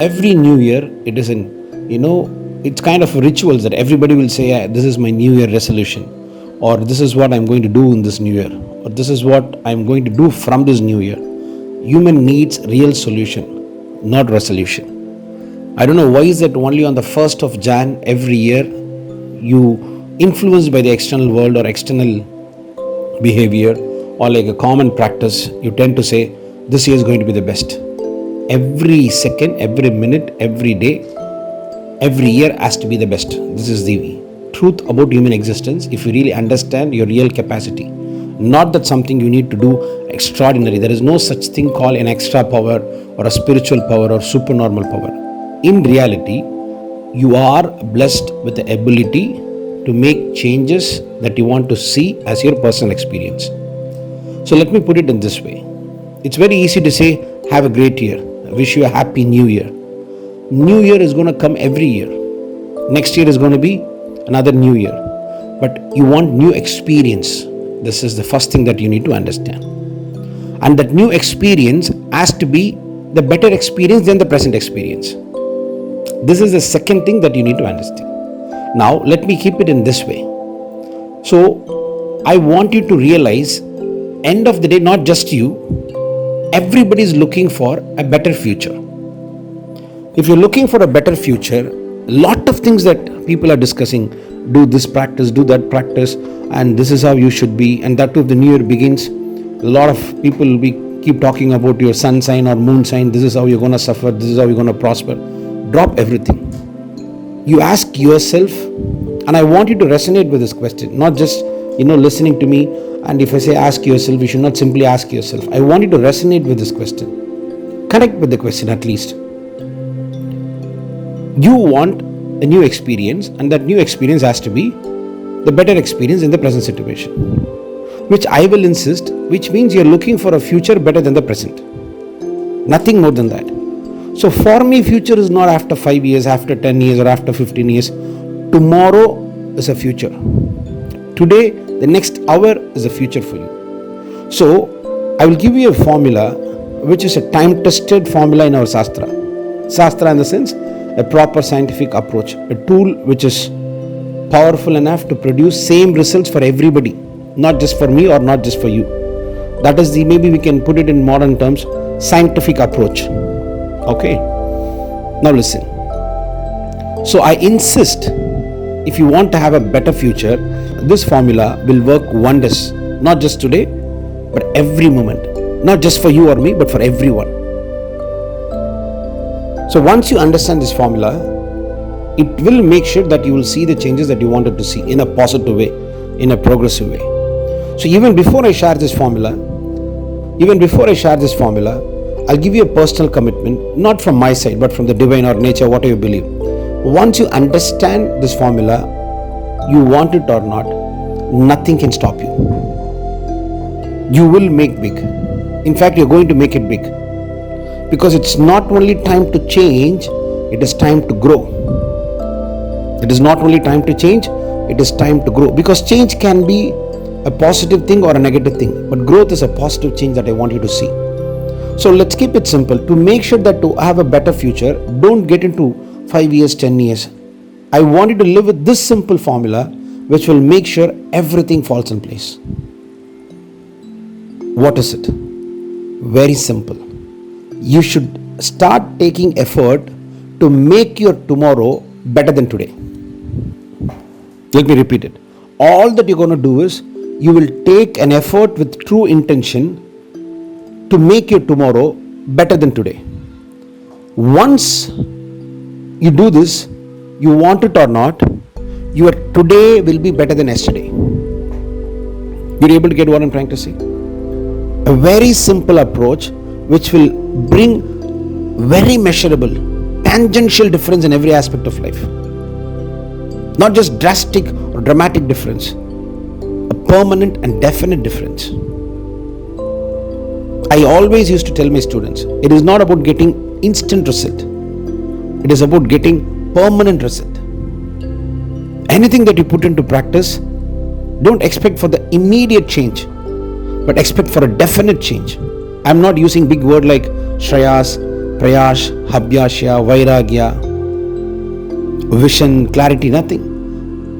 every new year, it is it's kind of rituals that everybody will say, this is my new year resolution, or this is what I'm going to do in this new year, or this is what I'm going to do from this new year. Human needs real solution, not resolution. I don't know why is that only on the 1st of Jan every year, you influenced by the external world or external behavior or like a common practice, you tend to say, this year is going to be the best. Every second, every minute, every day, every year has to be the best. This is the truth about human existence if you really understand your real capacity. Not that something you need to do extraordinary. There is no such thing called an extra power or a spiritual power or supernormal power. In reality, you are blessed with the ability to make changes that you want to see as your personal experience. So let me put it in this way. It's very easy to say, have a great year. I wish you a happy new year. New year is going to come every year. Next year is going to be another new year. But you want new experience. This is the first thing that you need to understand. And that new experience has to be the better experience than the present experience. This is the second thing that you need to understand. Now, let me keep it in this way. So, I want you to realize, end of the day, not just you, everybody is looking for a better future. If you're looking for a better future, lot of things that people are discussing, do this practice, do that practice, and this is how you should be, and that too if the new year begins, a lot of people will keep talking about your sun sign or moon sign, this is how you're going to suffer, this is how you're going to prosper. Drop everything. You ask yourself, and I want you to resonate with this question, not just listening to me. And if I say ask yourself, you should not simply ask yourself. I want you to resonate with this question. Connect with the question at least. You want a new experience, and that new experience has to be the better experience in the present situation, which I will insist, which means you're looking for a future better than the present. Nothing more than that. So for me, future is not after 5 years, after 10 years, or after 15 years. Tomorrow is a future. Today, the next hour is a future for you. So, I will give you a formula which is a time-tested formula in our Shastra. Shastra in the sense, a proper scientific approach, a tool which is powerful enough to produce same results for everybody, not just for me or not just for you. That is maybe we can put it in modern terms, scientific approach. Okay? Now listen. So I insist, if you want to have a better future, this formula will work wonders, not just today, but every moment. Not just for you or me, but for everyone. So once you understand this formula, it will make sure that you will see the changes that you wanted to see in a positive way, in a progressive way. So even before I share this formula, I'll give you a personal commitment, not from my side, but from the divine or nature, whatever you believe. Once you understand this formula, you want it or not, nothing can stop you. You will make big. In fact, you're going to make it big. Because it's not only time to change, it is time to grow. It is not only time to change, it is time to grow. Because change can be a positive thing or a negative thing. But growth is a positive change that I want you to see. So let's keep it simple. To make sure that to have a better future, don't get into 5 years, 10 years. I want you to live with this simple formula which will make sure everything falls in place. What is it? Very simple. You should start taking effort to make your tomorrow better than today. Let me repeat it. All that you're going to do is you will take an effort with true intention to make your tomorrow better than today. Once you do this, you want it or not, your today will be better than yesterday. You're able to get what I'm trying to say? A very simple approach which will bring very measurable, tangential difference in every aspect of life. Not just drastic or dramatic difference, a permanent and definite difference. I always used to tell my students, it is not about getting instant result. It is about getting permanent result. Anything that you put into practice, don't expect for the immediate change, but expect for a definite change. I'm not using big word like Shreyas, prayash, abhyasya, vairagya, vision, clarity, nothing.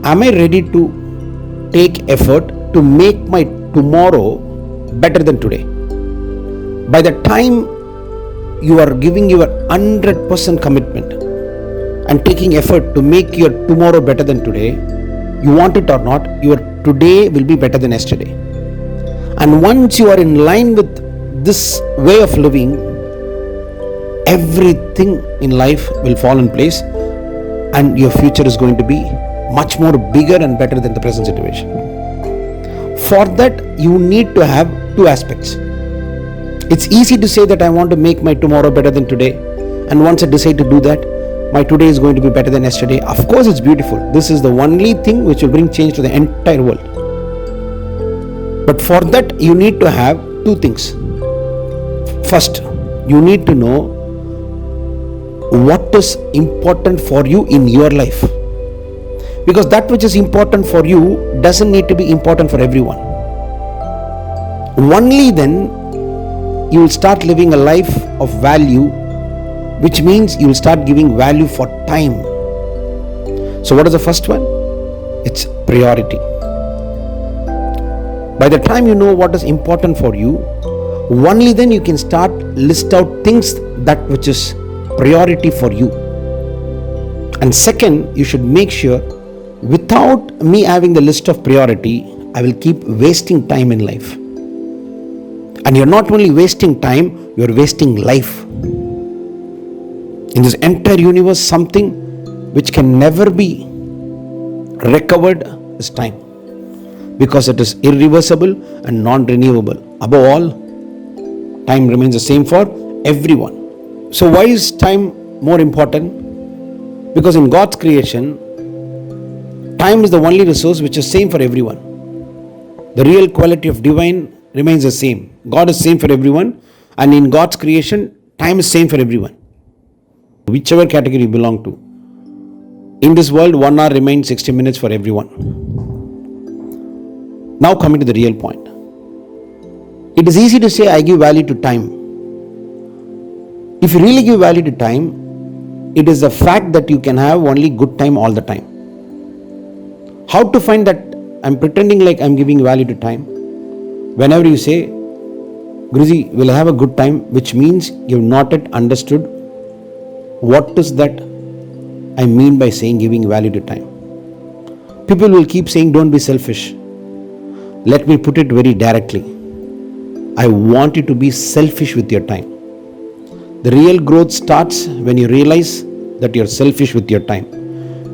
Am I ready to take effort to make my tomorrow better than today? By the time you are giving your 100% commitment and taking effort to make your tomorrow better than today, you want it or not, your today will be better than yesterday. And once you are in line with this way of living, everything in life will fall in place and your future is going to be much more bigger and better than the present situation. For that, you need to have two aspects. It's easy to say that I want to make my tomorrow better than today, and once I decide to do that, my today is going to be better than yesterday. Of course, it's beautiful. This is the only thing which will bring change to the entire world. But for that, you need to have two things. First, you need to know what is important for you in your life. Because that which is important for you doesn't need to be important for everyone. Only then you will start living a life of value, which means you will start giving value for time. So what is the first one? It's priority. By the time you know what is important for you, only then you can start list out things that which is priority for you. And second, you should make sure, without me having the list of priority, I will keep wasting time in life. And you're not only wasting time, you're wasting life. In this entire universe, something which can never be recovered is time, because it is irreversible and non-renewable. Above all, time remains the same for everyone. So why is time more important? Because in God's creation, time is the only resource which is same for everyone. The real quality of divine remains the same. God is same for everyone, and in God's creation, time is same for everyone. Whichever category you belong to. In this world, 1 hour remains 60 minutes for everyone. Now coming to the real point. It is easy to say I give value to time. If you really give value to time, it is the fact that you can have only good time all the time. How to find that I'm pretending like I'm giving value to time? Whenever you say, Guruji, we'll have a good time, which means you've not yet understood what is that I mean by saying giving value to time. People will keep saying don't be selfish. Let me put it very directly. I want you to be selfish with your time. The real growth starts when you realize that you're selfish with your time.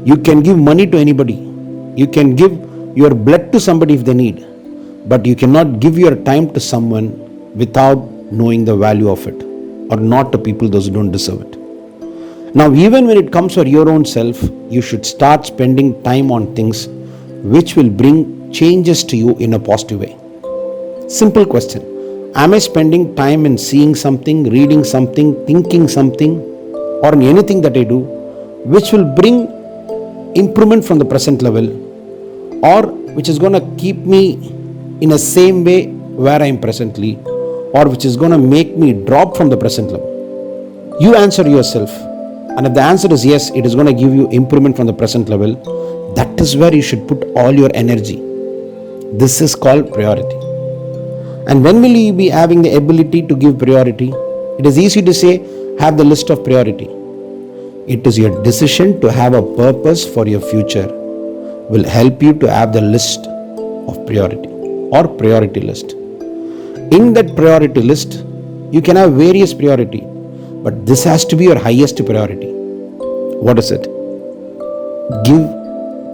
You can give money to anybody. You can give your blood to somebody if they need. But you cannot give your time to someone without knowing the value of it, or not to people those who don't deserve it. Now, even when it comes for your own self, you should start spending time on things which will bring changes to you in a positive way. Simple question. Am I spending time in seeing something, reading something, thinking something, or in anything that I do, which will bring improvement from the present level, or which is going to keep me in the same way where I am presently, or which is going to make me drop from the present level? You answer yourself. And if the answer is yes, it is going to give you improvement from the present level. That is where you should put all your energy. This is called priority. And when will you be having the ability to give priority? It is easy to say, have the list of priority. It is your decision to have a purpose for your future will help you to have the list of priority or priority list. In that priority list, you can have various priority, but this has to be your highest priority. What is it? Give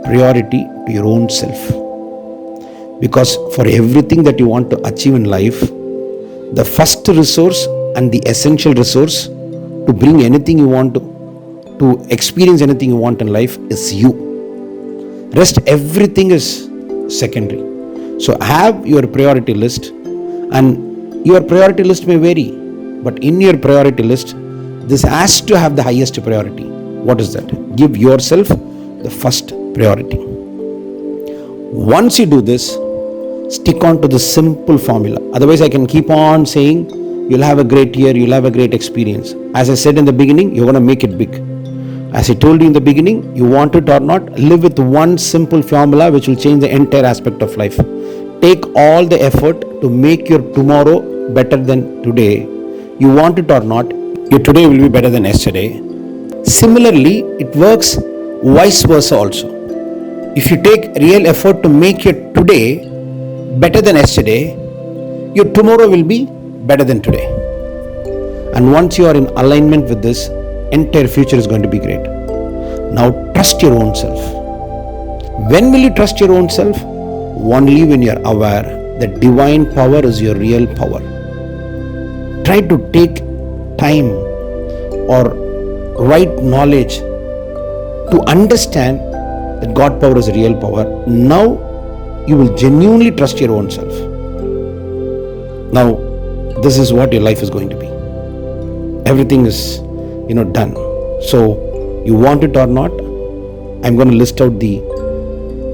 priority to your own self. Because for everything that you want to achieve in life, the first resource and the essential resource to bring anything you want to experience anything you want in life is you. Rest everything is secondary. So have your priority list, and your priority list may vary, but in your priority list, this has to have the highest priority. What is that? Give yourself the first priority. Once you do this, stick on to the simple formula. Otherwise, I can keep on saying you'll have a great year, you'll have a great experience. As I said in the beginning, you're going to make it big. As I told you in the beginning, you want it or not, live with one simple formula which will change the entire aspect of life. Take all the effort to make your tomorrow better than today. You want it or not, your today will be better than yesterday. Similarly, it works vice versa also. If you take real effort to make your today better than yesterday, your tomorrow will be better than today. And once you are in alignment with this, entire future is going to be great. Now trust your own self. When will you trust your own self? Only when you are aware that divine power is your real power. Try to take time or right knowledge to understand that God power is a real power. Now you will genuinely trust your own self. Now this is what your life is going to be. Everything is done. So you want it or not, I'm going to list out the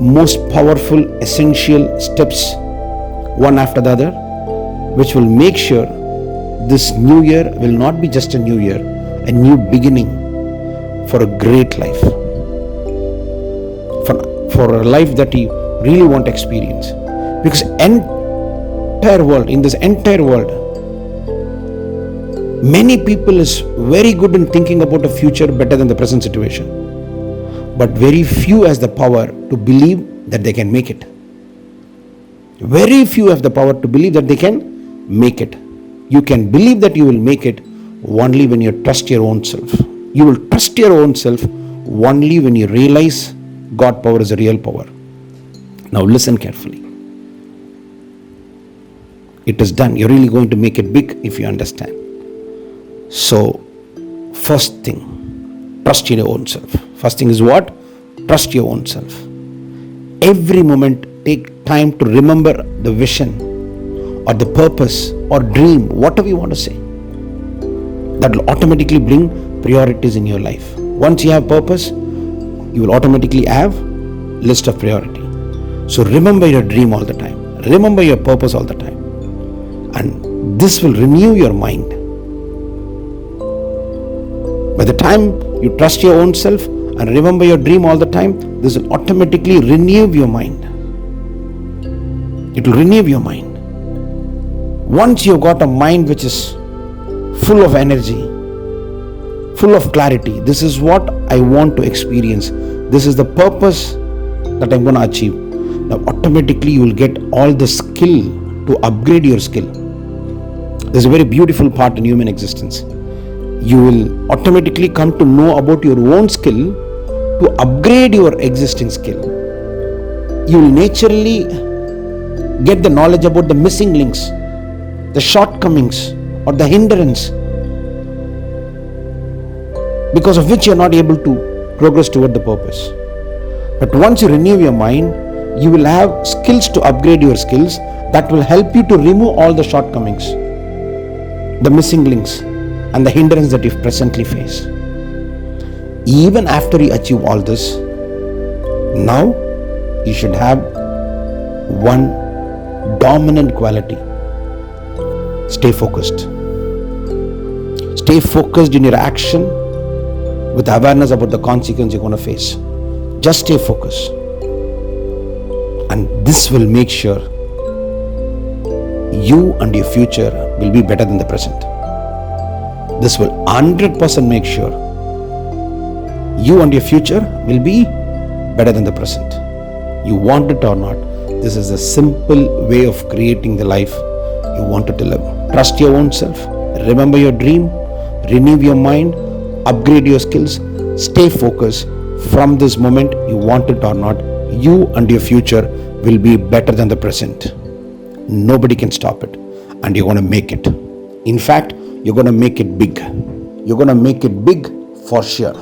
most powerful essential steps one after the other, which will make sure this new year will not be just a new year, a new beginning for a great life, for a life that you really want to experience. Because in this entire world, many people is very good in thinking about a future better than the present situation, but very few has the power to believe that they can make it. Very few have the power to believe that they can make it. You can believe that you will make it only when you trust your own self. You will trust your own self only when you realize God power is a real power. Now listen carefully. It is done. You're really going to make it big if you understand. So, first thing, trust in your own self. First thing is what? Trust your own self. Every moment, take time to remember the vision or the purpose or dream, whatever you want to say. That will automatically bring priorities in your life. Once you have purpose, you will automatically have list of priority. So remember your dream all the time. Remember your purpose all the time. And this will renew your mind. By the time you trust your own self and remember your dream all the time, this will automatically renew your mind. It will renew your mind. Once you've got a mind which is full of energy, full of clarity, this is what I want to experience. This is the purpose that I'm going to achieve. Now automatically you will get all the skill to upgrade your skill. There's a very beautiful part in human existence. You will automatically come to know about your own skill to upgrade your existing skill. You will naturally get the knowledge about the missing links, the shortcomings or the hindrance because of which you are not able to progress toward the purpose. But once you renew your mind, you will have skills to upgrade your skills that will help you to remove all the shortcomings, the missing links and the hindrance that you presently face. Even after you achieve all this, now you should have one dominant quality. Stay focused. Stay focused in your action with awareness about the consequence you're going to face. Just stay focused. And this will make sure you and your future will be better than the present. This will 100% make sure you and your future will be better than the present. You want it or not, this is a simple way of creating the life you wanted to live. Trust your own self. Remember your dream. Renew your mind. Upgrade your skills. Stay focused. From this moment, you want it or not, you and your future will be better than the present. Nobody can stop it. And you're going to make it. In fact, you're going to make it big. You're going to make it big for sure.